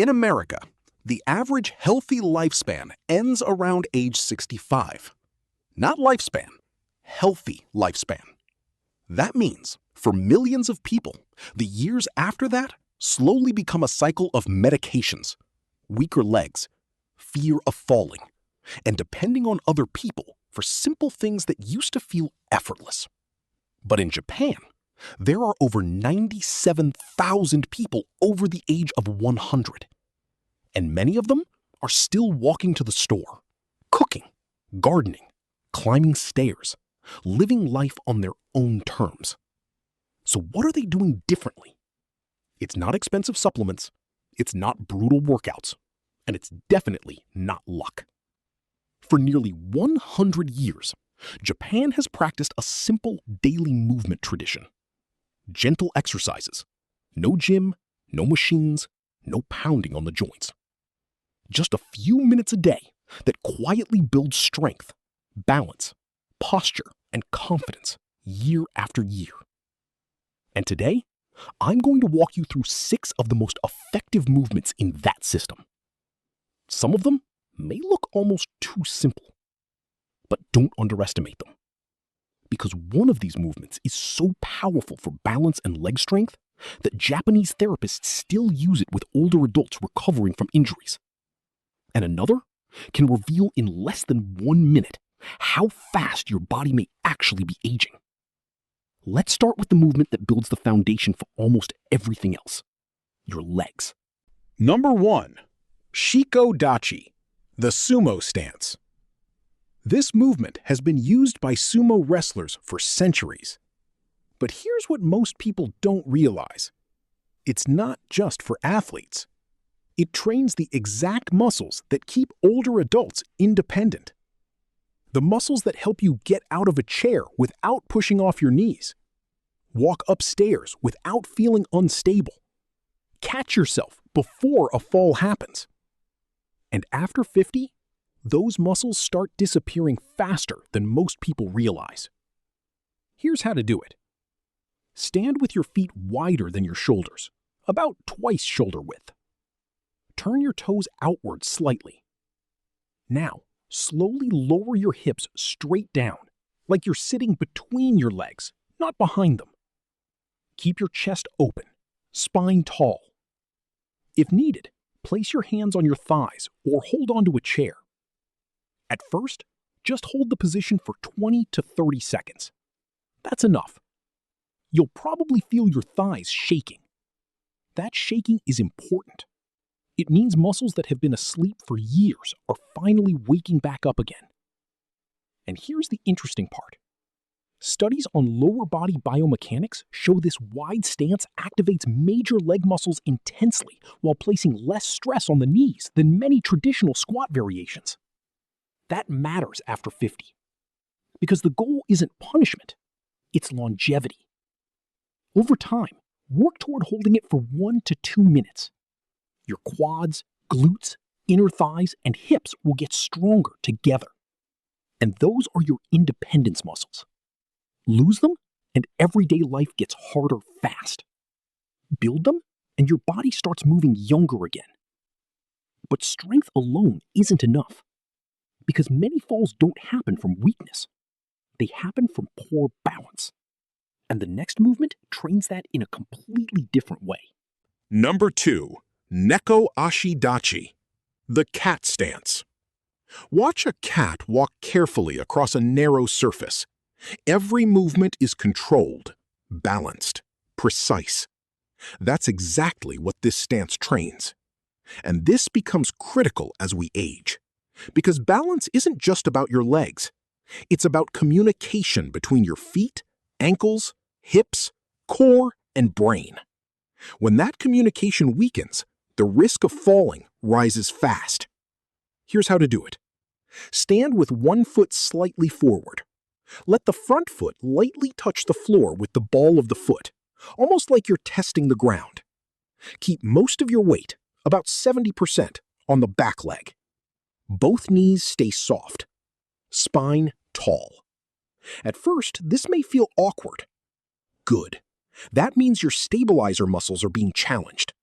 In America, the average healthy lifespan ends around age 65. Not lifespan, healthy lifespan. That means, for millions of people, the years after that slowly become a cycle of medications, weaker legs, fear of falling, and depending on other people for simple things that used to feel effortless. But in Japan, there are over 97,000 people over the age of 100. And many of them are still walking to the store, cooking, gardening, climbing stairs, living life on their own terms. So what are they doing differently? It's not expensive supplements, it's not brutal workouts, and it's definitely not luck. For nearly 100 years, Japan has practiced a simple daily movement tradition. Gentle exercises. No gym, no machines, no pounding on the joints. Just a few minutes a day that quietly builds strength, balance, posture, and confidence year after year. And today, I'm going to walk you through 6 of the most effective movements in that system. Some of them may look almost too simple, but don't underestimate them. Because one of these movements is so powerful for balance and leg strength that Japanese therapists still use it with older adults recovering from injuries. And another can reveal in less than 1 minute how fast your body may actually be aging. Let's start with the movement that builds the foundation for almost everything else, your legs. Number 1. Shiko Dachi, the sumo stance. This movement has been used by sumo wrestlers for centuries. But here's what most people don't realize. It's not just for athletes. It trains the exact muscles that keep older adults independent. The muscles that help you get out of a chair without pushing off your knees. Walk upstairs without feeling unstable. Catch yourself before a fall happens. And after 50, those muscles start disappearing faster than most people realize. Here's how to do it. Stand with your feet wider than your shoulders, about twice shoulder width. Turn your toes outward slightly. Now, slowly lower your hips straight down, like you're sitting between your legs, not behind them. Keep your chest open, spine tall. If needed, place your hands on your thighs or hold onto a chair. At first, just hold the position for 20 to 30 seconds. That's enough. You'll probably feel your thighs shaking. That shaking is important. It means muscles that have been asleep for years are finally waking back up again. And here's the interesting part. Studies on lower body biomechanics show this wide stance activates major leg muscles intensely while placing less stress on the knees than many traditional squat variations. That matters after 50. Because the goal isn't punishment, it's longevity. Over time, work toward holding it for 1 to 2 minutes. Your quads, glutes, inner thighs, and hips will get stronger together. And those are your independence muscles. Lose them, and everyday life gets harder fast. Build them, and your body starts moving younger again. But strength alone isn't enough. Because many falls don't happen from weakness. They happen from poor balance. And the next movement trains that in a completely different way. Number 2. Neko Ashi Dachi, the cat stance. Watch a cat walk carefully across a narrow surface. Every movement is controlled, balanced, precise. That's exactly what this stance trains. And this becomes critical as we age. Because balance isn't just about your legs. It's about communication between your feet, ankles, hips, core, and brain. When that communication weakens, the risk of falling rises fast. Here's how to do it. Stand with one foot slightly forward. Let the front foot lightly touch the floor with the ball of the foot, almost like you're testing the ground. Keep most of your weight, about 70%, on the back leg. Both knees stay soft. Spine tall. At first, this may feel awkward. Good. That means your stabilizer muscles are being challenged.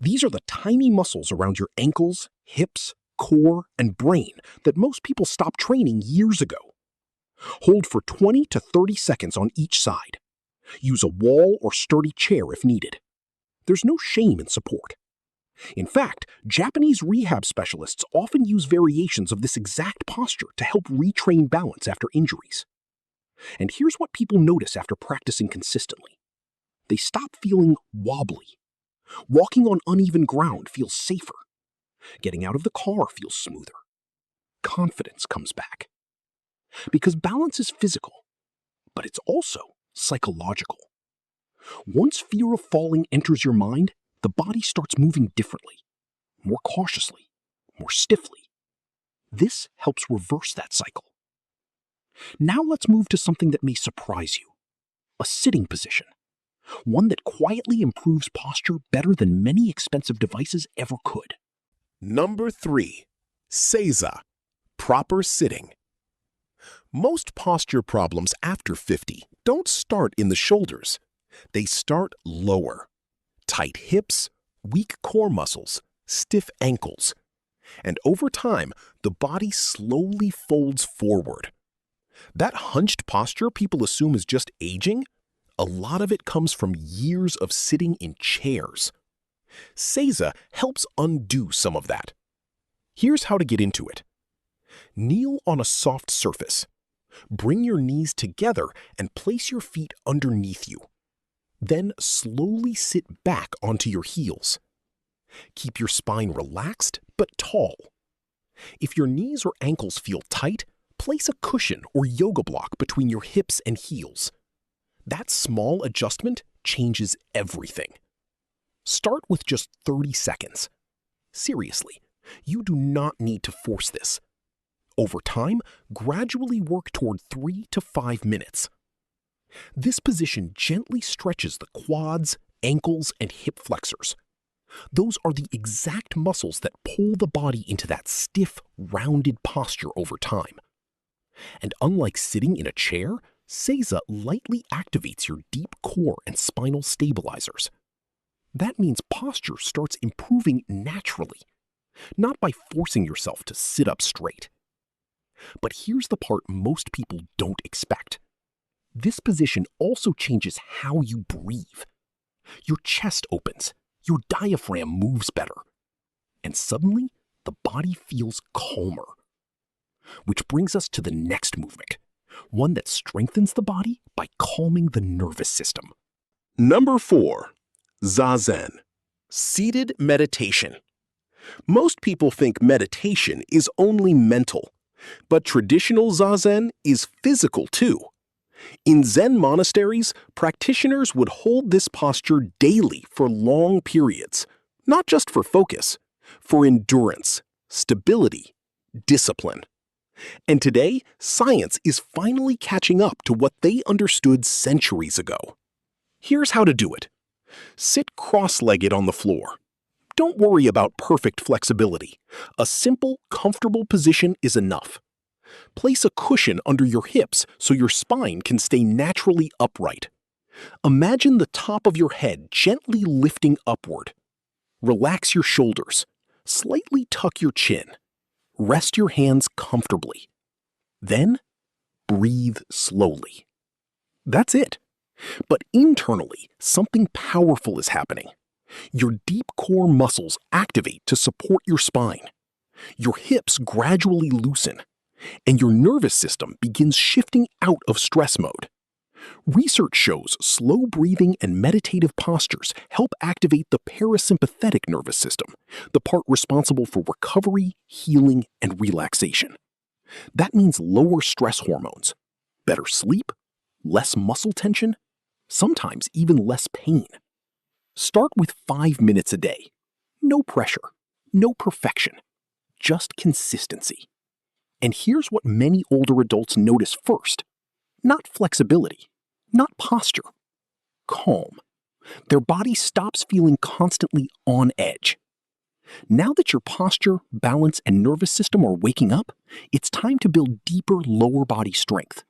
These are the tiny muscles around your ankles, hips, core, and brain that most people stopped training years ago. Hold for 20 to 30 seconds on each side. Use a wall or sturdy chair if needed. There's no shame in support. In fact, Japanese rehab specialists often use variations of this exact posture to help retrain balance after injuries. And here's what people notice after practicing consistently. They stop feeling wobbly. Walking on uneven ground feels safer. Getting out of the car feels smoother. Confidence comes back. Because balance is physical, but it's also psychological. Once fear of falling enters your mind, the body starts moving differently, more cautiously, more stiffly. This helps reverse that cycle. Now let's move to something that may surprise you. A sitting position. One that quietly improves posture better than many expensive devices ever could. Number 3. Seiza, proper sitting. Most posture problems after 50 don't start in the shoulders. They start lower. Tight hips, weak core muscles, stiff ankles. And over time, the body slowly folds forward. That hunched posture people assume is just aging, a lot of it comes from years of sitting in chairs. Seiza helps undo some of that. Here's how to get into it. Kneel on a soft surface. Bring your knees together and place your feet underneath you. Then slowly sit back onto your heels. Keep your spine relaxed but tall. If your knees or ankles feel tight, place a cushion or yoga block between your hips and heels. That small adjustment changes everything. Start with just 30 seconds. Seriously, you do not need to force this. Over time, gradually work toward 3 to 5 minutes. This position gently stretches the quads, ankles, and hip flexors. Those are the exact muscles that pull the body into that stiff, rounded posture over time. And unlike sitting in a chair, Seiza lightly activates your deep core and spinal stabilizers. That means posture starts improving naturally, not by forcing yourself to sit up straight. But here's the part most people don't expect. This position also changes how you breathe. Your chest opens, your diaphragm moves better, and suddenly the body feels calmer. Which brings us to the next movement, one that strengthens the body by calming the nervous system. Number 4. Zazen, seated meditation. Most people think meditation is only mental, but traditional Zazen is physical too. In Zen monasteries, practitioners would hold this posture daily for long periods, not just for focus, for endurance, stability, discipline. And today, science is finally catching up to what they understood centuries ago. Here's how to do it. Sit cross-legged on the floor. Don't worry about perfect flexibility. A simple, comfortable position is enough. Place a cushion under your hips so your spine can stay naturally upright. Imagine the top of your head gently lifting upward. Relax your shoulders. Slightly tuck your chin. Rest your hands comfortably. Then, breathe slowly. That's it. But internally, something powerful is happening. Your deep core muscles activate to support your spine. Your hips gradually loosen, and your nervous system begins shifting out of stress mode. Research shows slow breathing and meditative postures help activate the parasympathetic nervous system, the part responsible for recovery, healing, and relaxation. That means lower stress hormones, better sleep, less muscle tension, sometimes even less pain. Start with 5 minutes a day. No pressure, no perfection, just consistency. And here's what many older adults notice first. Not flexibility, not posture. Calm. Their body stops feeling constantly on edge. Now that your posture, balance, and nervous system are waking up, it's time to build deeper lower body strength.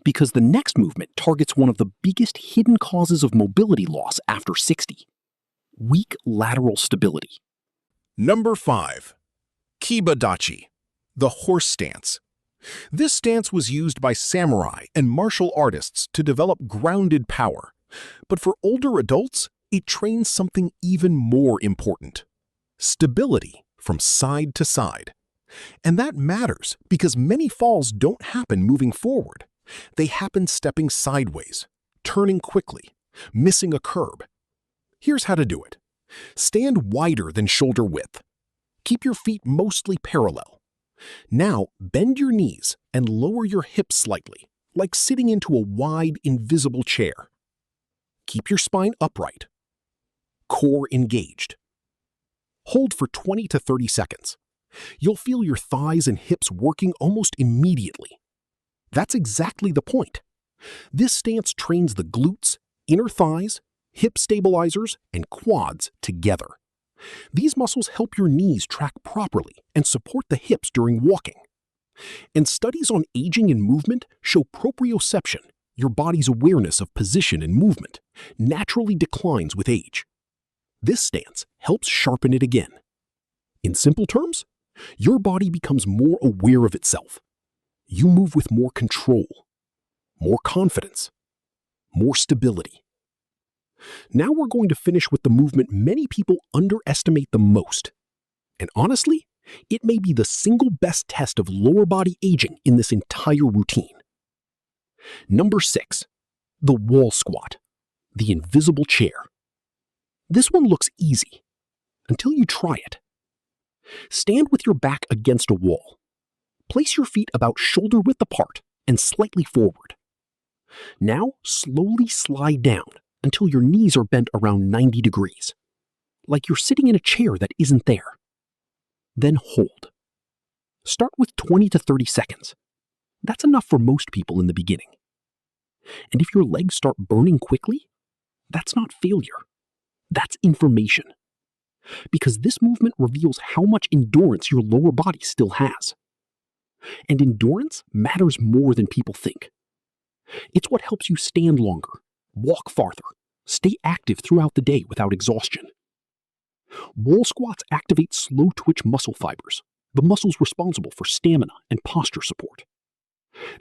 Because the next movement targets one of the biggest hidden causes of mobility loss after 60. weak lateral stability. Number 5. Kiba Dachi, the horse stance. This stance was used by samurai and martial artists to develop grounded power. But for older adults, it trains something even more important: stability from side to side. And that matters because many falls don't happen moving forward. They happen stepping sideways, turning quickly, missing a curb. Here's how to do it. Stand wider than shoulder width. Keep your feet mostly parallel. Now, bend your knees and lower your hips slightly, like sitting into a wide, invisible chair. Keep your spine upright. Core engaged. Hold for 20 to 30 seconds. You'll feel your thighs and hips working almost immediately. That's exactly the point. This stance trains the glutes, inner thighs, hip stabilizers, and quads together. These muscles help your knees track properly and support the hips during walking. And studies on aging and movement show proprioception, your body's awareness of position and movement, naturally declines with age. This stance helps sharpen it again. In simple terms, your body becomes more aware of itself. You move with more control, more confidence, more stability. Now we're going to finish with the movement many people underestimate the most. And honestly, it may be the single best test of lower body aging in this entire routine. Number 6, the wall squat, the invisible chair. This one looks easy until you try it. Stand with your back against a wall. Place your feet about shoulder width apart and slightly forward. Now slowly slide down until your knees are bent around 90 degrees, like you're sitting in a chair that isn't there. Then hold. Start with 20 to 30 seconds. That's enough for most people in the beginning. And if your legs start burning quickly, that's not failure. That's information. Because this movement reveals how much endurance your lower body still has. And endurance matters more than people think. It's what helps you stand longer, walk farther, stay active throughout the day without exhaustion. Wall squats activate slow twitch muscle fibers, the muscles responsible for stamina and posture support.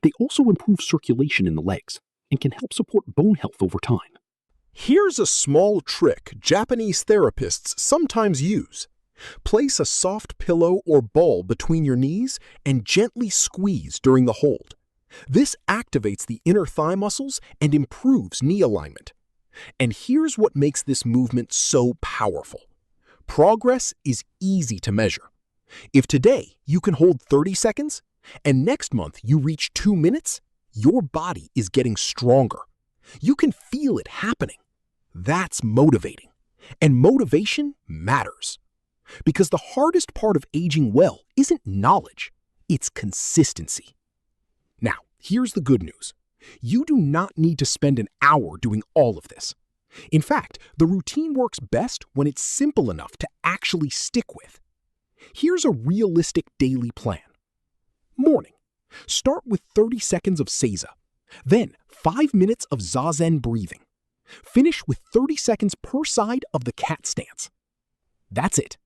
They also improve circulation in the legs and can help support bone health over time. Here's a small trick Japanese therapists sometimes use. Place a soft pillow or ball between your knees and gently squeeze during the hold. This activates the inner thigh muscles and improves knee alignment. And here's what makes this movement so powerful. Progress is easy to measure. If today you can hold 30 seconds and next month you reach 2 minutes, your body is getting stronger. You can feel it happening. That's motivating. And motivation matters. Because the hardest part of aging well isn't knowledge, it's consistency. Now, here's the good news. You do not need to spend an hour doing all of this. In fact, the routine works best when it's simple enough to actually stick with. Here's a realistic daily plan. Morning. Start with 30 seconds of Seiza. Then 5 minutes of Zazen breathing. Finish with 30 seconds per side of the cat stance. That's it.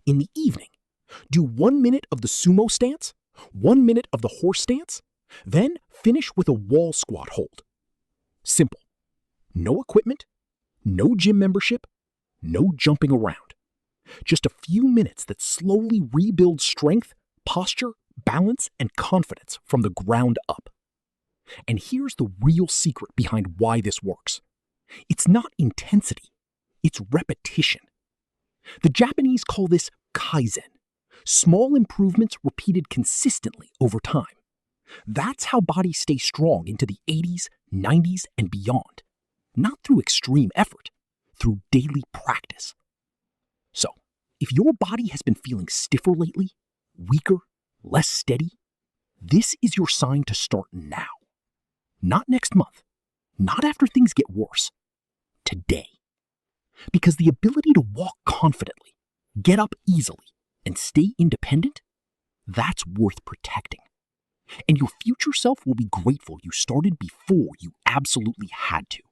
In the evening, do 1 minute of the sumo stance, 1 minute of the horse stance, then finish with a wall squat hold. Simple. No equipment, no gym membership, no jumping around. Just a few minutes that slowly rebuild strength, posture, balance, and confidence from the ground up. And here's the real secret behind why this works. It's not intensity, it's repetition. The Japanese call this kaizen, small improvements repeated consistently over time. That's how bodies stay strong into the 80s, 90s, and beyond. Not through extreme effort, through daily practice. So, if your body has been feeling stiffer lately, weaker, less steady, this is your sign to start now. Not next month, not after things get worse. Today. Because the ability to walk confidently, get up easily, and stay independent, that's worth protecting. And your future self will be grateful you started before you absolutely had to.